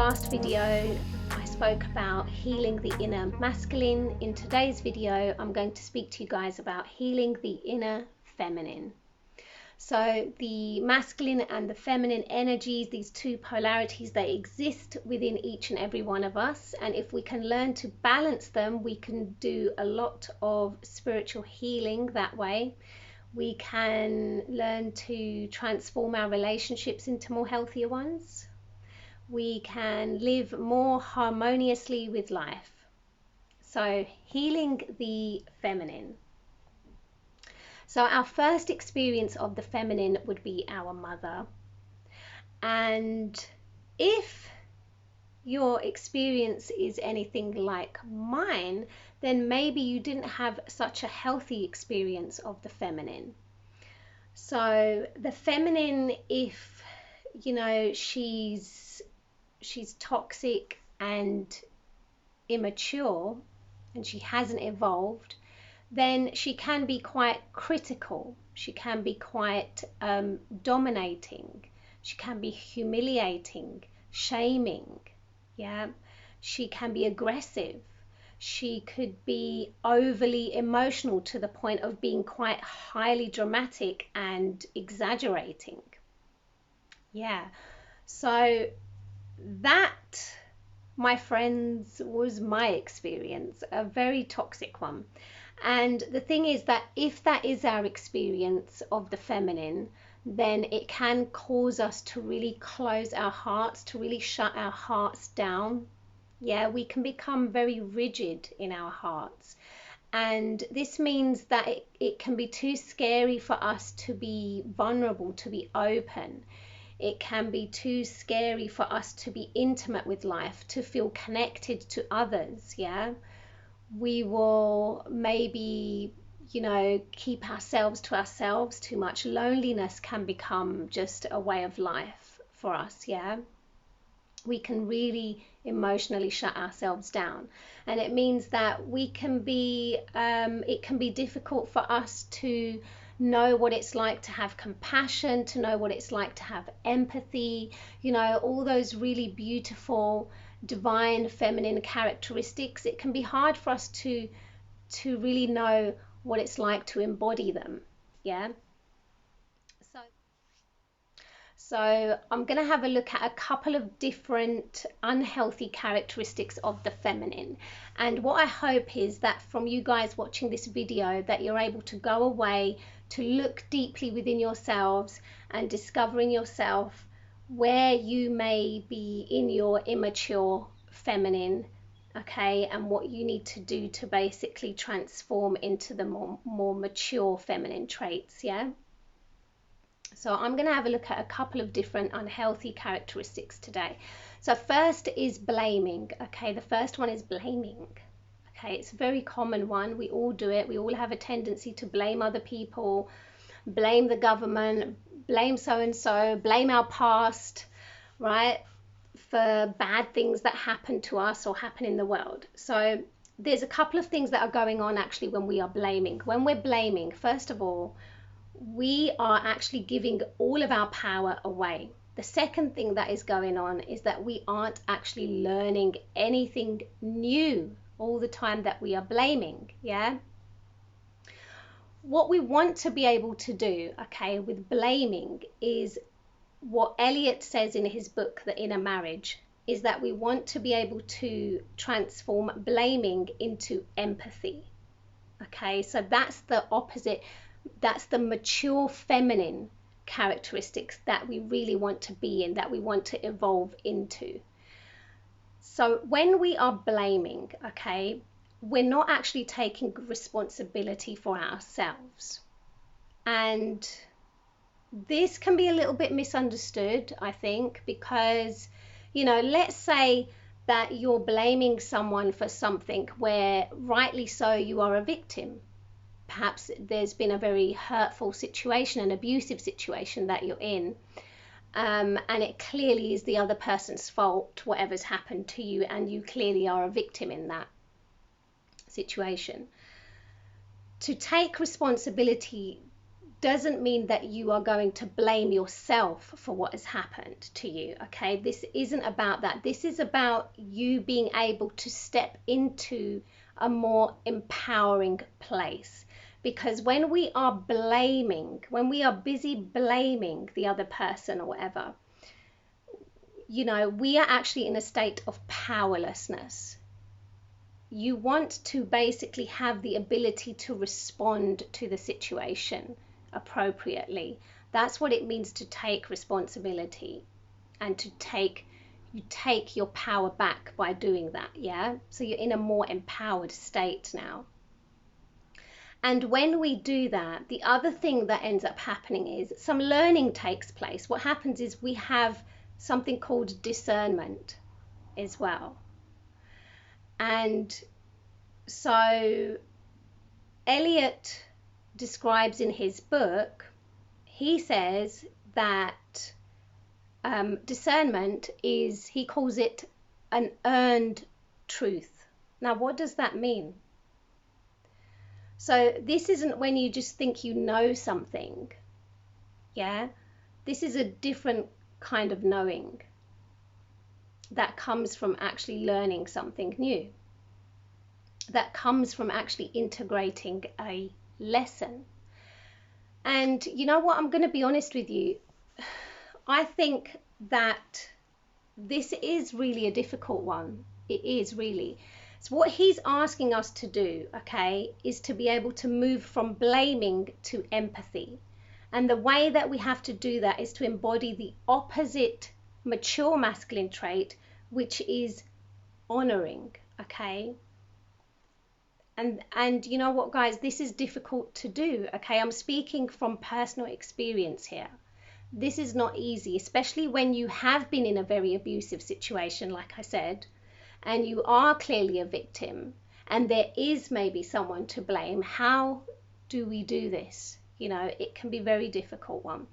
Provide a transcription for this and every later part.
last video, I spoke about healing the inner masculine. In today's video, I'm going to speak to you guys about healing the inner feminine. So the masculine and the feminine energies, these two polarities, they exist within each and every one of us. And if we can learn to balance them, we can do a lot of spiritual healing that way. We can learn to transform our relationships into more healthier ones. We can live more harmoniously with life. So healing the feminine. So our first experience of the feminine would be our mother. And if your experience is anything like mine, then maybe you didn't have such a healthy experience of the feminine. So the feminine, if you know she's toxic and immature and she hasn't evolved, then she can be quite critical. She can be quite dominating. She can be humiliating, shaming. Yeah, she can be aggressive. She could be overly emotional to the point of being quite highly dramatic and exaggerating. Yeah, so that, my friends, was my experience, a very toxic one. And the thing is that if that is our experience of the feminine, then it can cause us to really close our hearts, to really shut our hearts down. Yeah, we can become very rigid in our hearts. And this means that it can be too scary for us to be vulnerable, to be open. It can be too scary for us to be intimate with life, to feel connected to others. Yeah, we will maybe, keep ourselves to ourselves too much. Loneliness can become just a way of life for us. Yeah, we can really emotionally shut ourselves down, and it means that it can be difficult for us to know what it's like to have compassion, to know what it's like to have empathy, all those really beautiful divine feminine characteristics. It can be hard for us to really know what it's like to embody them. Yeah, so I'm going to have a look at a couple of different unhealthy characteristics of the feminine. And what I hope is that from you guys watching this video, that you're able to go away, to look deeply within yourselves and discovering yourself where you may be in your immature feminine, okay, and what you need to do to basically transform into the more mature feminine traits. Yeah. So I'm going to have a look at a couple of different unhealthy characteristics today. So first is blaming. Okay, the first one is blaming. Okay, it's a very common one. We all do it. We all have a tendency to blame other people, blame the government, blame so-and-so, blame our past, right, for bad things that happen to us or happen in the world. So there's a couple of things that are going on actually when we are blaming. When we're blaming, first of all, we are actually giving all of our power away. The second thing that is going on is that we aren't actually learning anything new all the time that we are blaming. Yeah. What we want to be able to do, okay, with blaming is what Eliot says in his book, The Inner Marriage, is that we want to be able to transform blaming into empathy. Okay, so that's the opposite. That's the mature feminine characteristics that we really want to be in, that we want to evolve into. So when we are blaming, okay, we're not actually taking responsibility for ourselves. And this can be a little bit misunderstood, I think, because, let's say that you're blaming someone for something where rightly so you are a victim. Perhaps there's been a very hurtful situation, an abusive situation that you're in, and it clearly is the other person's fault, whatever's happened to you, and you clearly are a victim in that situation. To take responsibility doesn't mean that you are going to blame yourself for what has happened to you. Okay, this isn't about that. This is about you being able to step into a more empowering place. Because when we are blaming, when we are busy blaming the other person or whatever, you know, we are actually in a state of powerlessness. You want to basically have the ability to respond to the situation appropriately. That's what it means to take responsibility, and to you take your power back by doing that. Yeah, so you're in a more empowered state now. And when we do that, the other thing that ends up happening is some learning takes place. What happens is we have something called discernment as well. And so Eliot describes in his book, he says that discernment is, he calls it an earned truth. Now, what does that mean? So this isn't when you just think you know something. Yeah, this is a different kind of knowing that comes from actually learning something new, that comes from actually integrating a lesson. And you know what, I'm going to be honest with you, I think that this is really a difficult one. It is really. So what he's asking us to do, okay, is to be able to move from blaming to empathy. And the way that we have to do that is to embody the opposite mature masculine trait, which is honoring, okay? And you know what, guys, this is difficult to do, okay? I'm speaking from personal experience here. This is not easy, especially when you have been in a very abusive situation, like I said, and you are clearly a victim, and there is maybe someone to blame. How do we do this? You know, it can be a very difficult one.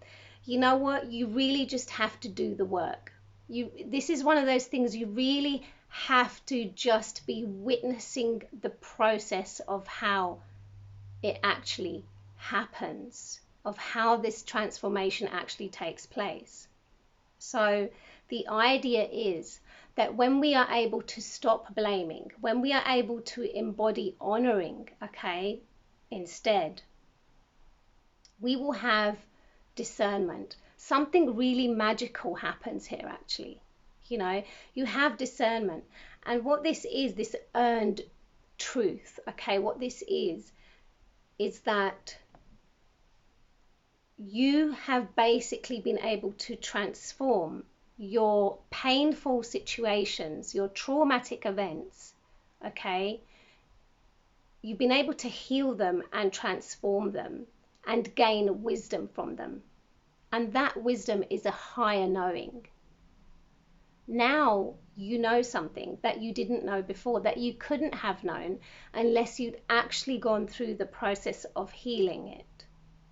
You know what? You really just have to do the work. This is one of those things you really have to just be witnessing the process of how it actually happens, of how this transformation actually takes place. So the idea is that when we are able to stop blaming, when we are able to embody honoring, okay, instead, we will have discernment. Something really magical happens here, actually. You know, you have discernment. And what this is, this earned truth, okay, what this is that you have basically been able to transform your painful situations, your traumatic events, okay? You've been able to heal them and transform them and gain wisdom from them. And that wisdom is a higher knowing. Now you know something that you didn't know before, that you couldn't have known unless you'd actually gone through the process of healing it.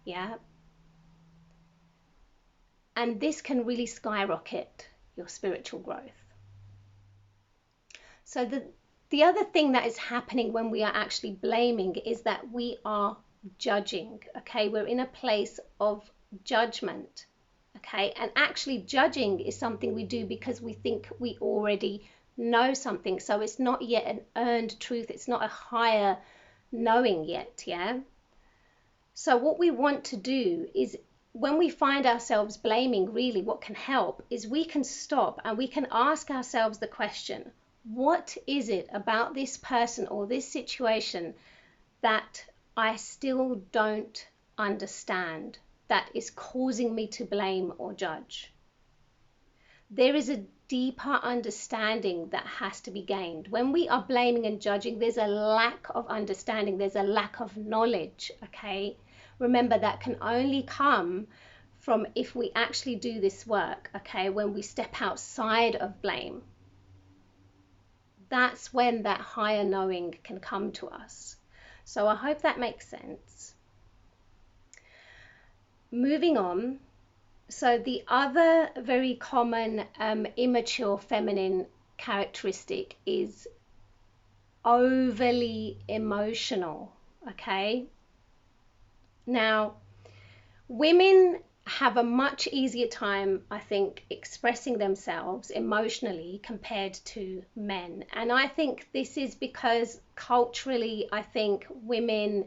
Yeah. And this can really skyrocket your spiritual growth. So the other thing that is happening when we are actually blaming is that we are judging, okay? We're in a place of judgment, okay? And actually judging is something we do because we think we already know something. So it's not yet an earned truth. It's not a higher knowing yet, yeah? So what we want to do is, when we find ourselves blaming, really what can help is we can stop and we can ask ourselves the question, what is it about this person or this situation that I still don't understand that is causing me to blame or judge? There is a deeper understanding that has to be gained. When we are blaming and judging, there's a lack of understanding, there's a lack of knowledge, okay? Remember, that can only come from if we actually do this work, okay? When we step outside of blame, that's when that higher knowing can come to us. So I hope that makes sense. Moving on. So the other very common immature feminine characteristic is overly emotional, okay? Now, Women have a much easier time, I think, expressing themselves emotionally compared to men. And I think this is because culturally, I think women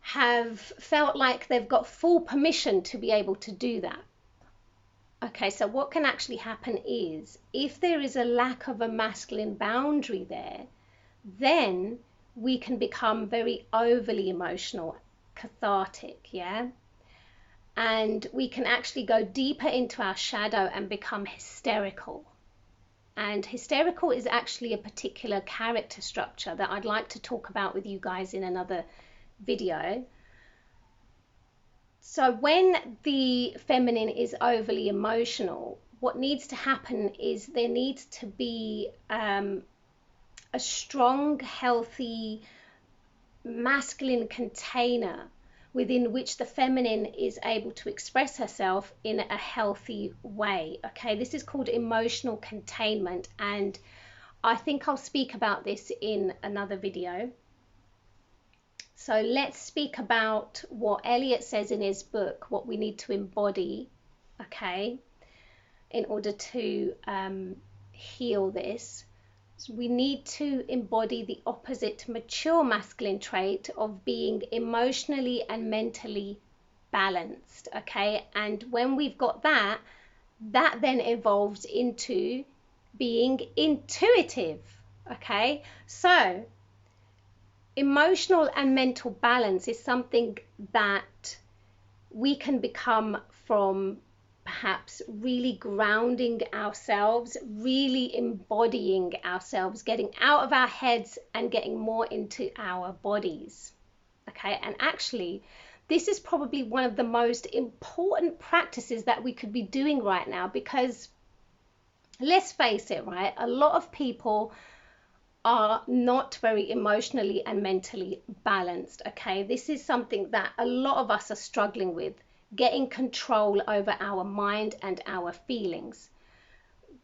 have felt like they've got full permission to be able to do that. Okay, so what can actually happen is if there is a lack of a masculine boundary there, then we can become very overly emotional, cathartic, yeah? And we can actually go deeper into our shadow and become hysterical. And hysterical is actually a particular character structure that I'd like to talk about with you guys in another video. So when the feminine is overly emotional, what needs to happen is there needs to be a strong, healthy, masculine container within which the feminine is able to express herself in a healthy way. Okay, this is called emotional containment, and I think I'll speak about this in another video. So let's speak about what Elliot says in his book, what we need to embody, okay, in order to heal this. So we need to embody the opposite mature masculine trait of being emotionally and mentally balanced, okay? And when we've got that, that then evolves into being intuitive, okay? So emotional and mental balance is something that we can become from perhaps really grounding ourselves, really embodying ourselves, getting out of our heads and getting more into our bodies. Okay, and actually, this is probably one of the most important practices that we could be doing right now, because let's face it, right? A lot of people are not very emotionally and mentally balanced. Okay, this is something that a lot of us are struggling with, getting control over our mind and our feelings.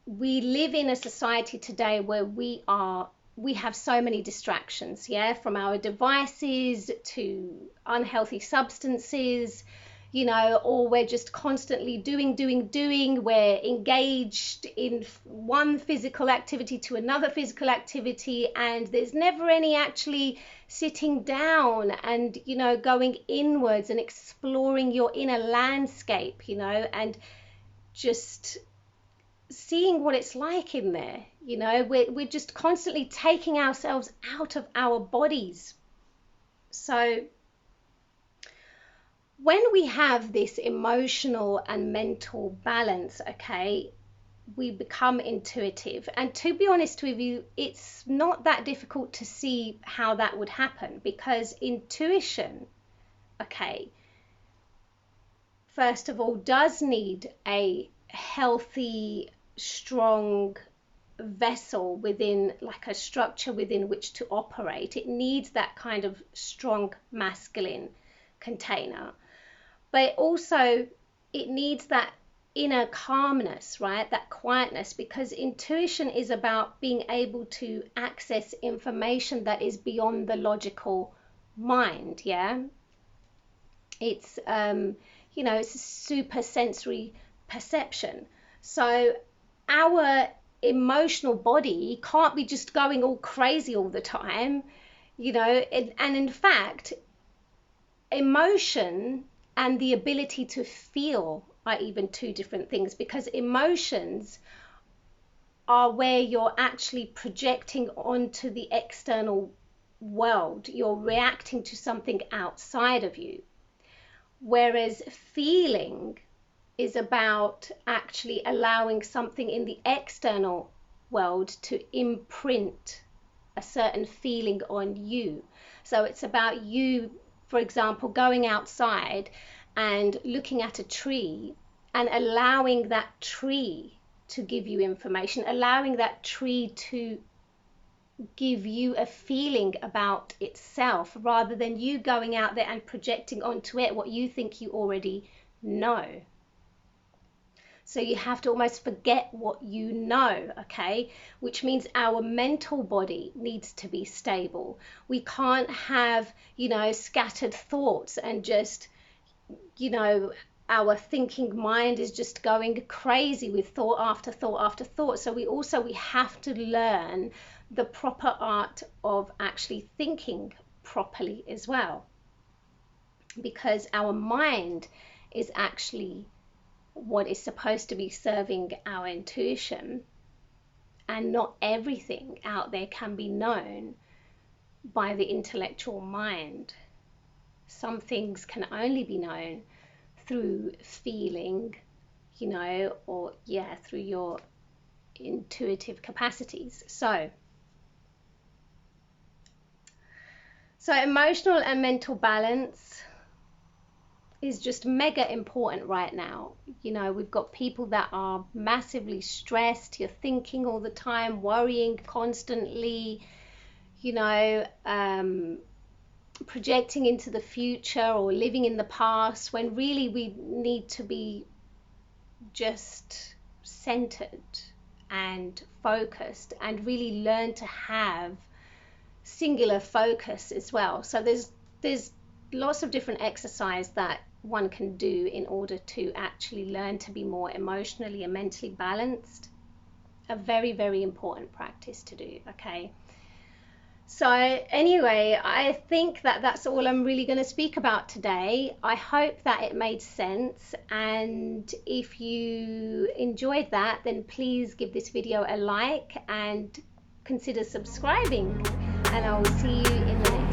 We live in a society today where we have so many distractions, yeah, from our devices to unhealthy substances, you know, or we're just constantly doing. We're engaged in one physical activity to another physical activity, and there's never any actually sitting down and, you know, going inwards and exploring your inner landscape, you know, and just seeing what it's like in there. You know, we're just constantly taking ourselves out of our bodies. So when we have this emotional and mental balance, okay, we become intuitive. And to be honest with you, it's not that difficult to see how that would happen, because intuition, okay, first of all, does need a healthy, strong vessel within, like a structure within which to operate. It needs that kind of strong masculine container. But also it needs that inner calmness, right? That quietness, because intuition is about being able to access information that is beyond the logical mind, yeah? It's, you know, it's a super sensory perception. So our emotional body can't be just going all crazy all the time, you know, and in fact, emotion and the ability to feel are even two different things, because emotions are where you're actually projecting onto the external world. You're reacting to something outside of you. Whereas feeling is about actually allowing something in the external world to imprint a certain feeling on you. So it's about you, for example, going outside and looking at a tree and allowing that tree to give you information, allowing that tree to give you a feeling about itself, rather than you going out there and projecting onto it what you think you already know. So you have to almost forget what you know, okay? Which means our mental body needs to be stable. We can't have, you know, scattered thoughts and just, you know, our thinking mind is just going crazy with thought after thought after thought. So we have to learn the proper art of actually thinking properly as well, because our mind is actually what is supposed to be serving our intuition, and not everything out there can be known by the intellectual mind. Some things can only be known through feeling, you know, or yeah, through your intuitive capacities. So emotional and mental balance is just mega important right now. You know, we've got people that are massively stressed. You're thinking all the time, worrying constantly, you know, projecting into the future or living in the past, when really we need to be just centered and focused, and really learn to have singular focus as well. So there's lots of different exercise that one can do in order to actually learn to be more emotionally and mentally balanced. A very, very important practice to do. Okay, so anyway, I think that that's all I'm really going to speak about today. I hope that it made sense, and if you enjoyed that, then please give this video a like and consider subscribing, and I will see you in the next